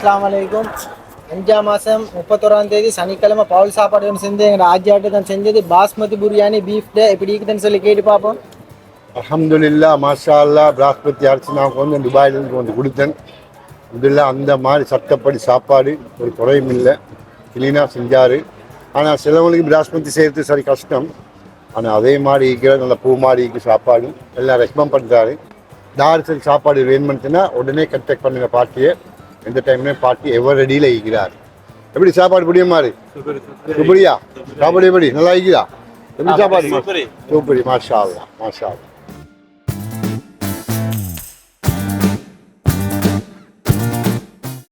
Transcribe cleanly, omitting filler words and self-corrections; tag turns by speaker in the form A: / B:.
A: அஸ்ஸலாமு அலைக்கும் 5ஆம் மாதம் 31ஆம் தேதி சனிக்கிழமை பவுல் சாப்பாடு செஞ்சு எங்கள் ஆஜியாட்டு தான் செஞ்சது பாஸ்மதி பிரியாணி பீஃப் எப்படி இருக்குதுன்னு சொல்லி கேட்டு பார்ப்போம்.
B: அல்ஹம்துலில்லா மாஷா அல்லாஹ். பாஸ்மதி அரிசி நான் வந்து துபாயிலேருந்து வந்து கொடுத்தேன். இதில் அந்த மாதிரி சட்டப்படி சாப்பாடு ஒரு குறையும் இல்லை, கிளீனாக செஞ்சார். ஆனால் சிலவங்களுக்கு பாஸ்மதி செய்கிறது சரி கஷ்டம். ஆனால் அதே மாதிரி இருக்கிற நல்ல பூ மாதிரி இருக்குது சாப்பாடு, எல்லாம் ரெக்கமெண்ட் பண்ணுறாரு. யார் சரி சாப்பாடு வேணுமென்ட்டுனா உடனே கண்டெக்ட் பண்ணுங்க பார்ட்டியை. எந்த டைம்லேயும் பார்ட்டி எவர் ரெடியில் இருக்கிறார். எப்படி சாப்பாடு பிடிய மாதிரி சுப்பரியா சாப்பாடு எப்படி நல்லா இருக்குதா? எப்படி சாப்பாடு? சூப்பரி மாஷா அல்லாஹ் மாஷா அல்லாஹ்.